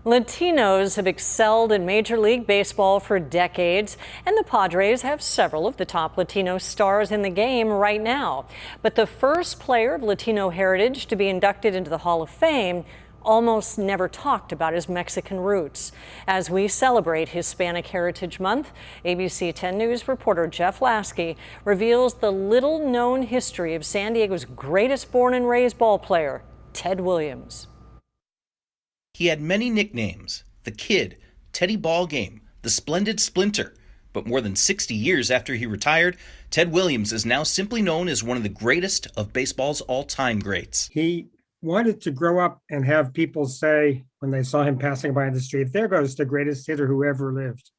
Latinos have excelled in Major League Baseball for decades, and the Padres have several of the top Latino stars in the game right now. But the first player of Latino heritage to be inducted into the Hall of Fame almost never talked about his Mexican roots. As we celebrate Hispanic Heritage Month, ABC 10 News reporter Jeff Lasky reveals the little-known history of San Diego's greatest born and raised ball player, Ted Williams. He had many nicknames: the Kid, Teddy Ballgame, the Splendid Splinter. But more than 60 years after he retired, Ted Williams is now simply known as one of the greatest of baseball's all-time greats. He wanted to grow up and have people say, when they saw him passing by the street, there goes the greatest hitter who ever lived.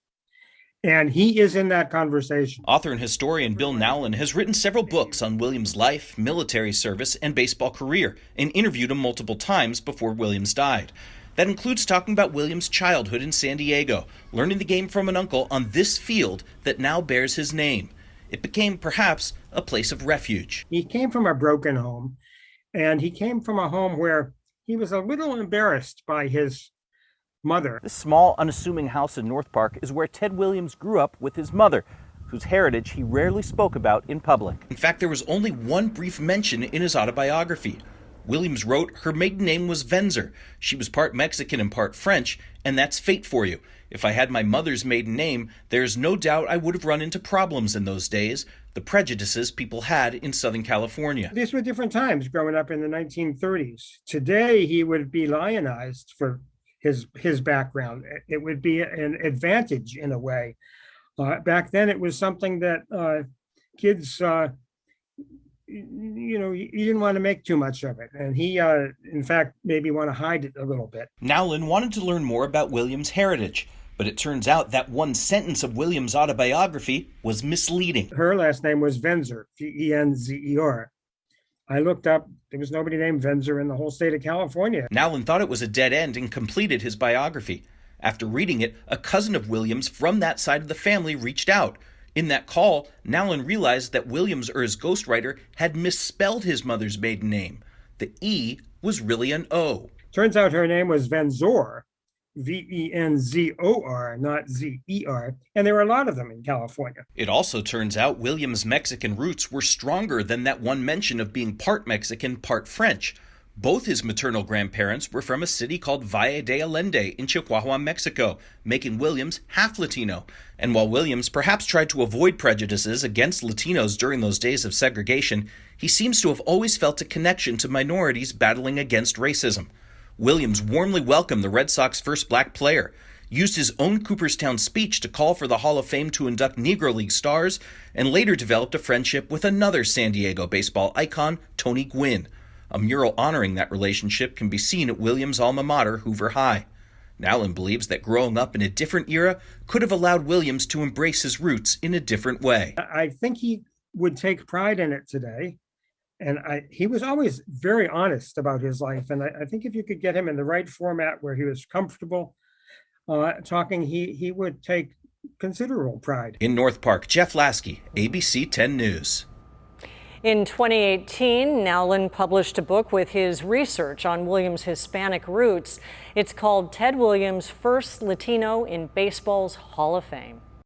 And he is in that conversation. Author and historian Bill Nowlin has written several books on Williams' life, military service, and baseball career, and interviewed him multiple times before Williams died. That includes talking about Williams' childhood in San Diego, learning the game from an uncle on this field that now bears his name. It became, perhaps, a place of refuge. He came from a broken home, and he came from a home where he was a little embarrassed by his mother. This small, unassuming house in North Park is where Ted Williams grew up with his mother, whose heritage he rarely spoke about in public. In fact, there was only one brief mention in his autobiography. Williams wrote her maiden name was Venzer. She was part Mexican and part French, and that's fate for you. If I had my mother's maiden name, there's no doubt I would have run into problems in those days, the prejudices people had in Southern California. These were different times growing up in the 1930s. Today, he would be lionized for his background. It would be an advantage in a way. Back then, it was something that kids you didn't want to make too much of it. And he, in fact, maybe want to hide it a little bit. Nowlin wanted to learn more about Williams' heritage, but it turns out that one sentence of Williams' autobiography was misleading. Her last name was Venzer, Venzer. I looked up, there was nobody named Venzer in the whole state of California. Nowlin thought it was a dead end and completed his biography. After reading it, a cousin of Williams from that side of the family reached out. In that call, Nowlin realized that Williams or his ghostwriter had misspelled his mother's maiden name. The E was really an O. Turns out her name was Venzor, Venzor, not Zer, and there were a lot of them in California. It also turns out Williams' Mexican roots were stronger than that one mention of being part Mexican, part French. Both his maternal grandparents were from a city called Valle de Allende in Chihuahua, Mexico, making Williams half Latino. And while Williams perhaps tried to avoid prejudices against Latinos during those days of segregation, he seems to have always felt a connection to minorities battling against racism. Williams warmly welcomed the Red Sox first black player, used his own Cooperstown speech to call for the Hall of Fame to induct Negro League stars, and later developed a friendship with another San Diego baseball icon, Tony Gwynn. A mural honoring that relationship can be seen at Williams' alma mater, Hoover High. Nowlin believes that growing up in a different era could have allowed Williams to embrace his roots in a different way. I think he would take pride in it today. And he was always very honest about his life. And I think if you could get him in the right format where he was comfortable talking, he would take considerable pride. In North Park, Jeff Lasky, ABC 10 News. In 2018, Nowlin published a book with his research on Williams' Hispanic roots. It's called Ted Williams' First Latino in Baseball's Hall of Fame.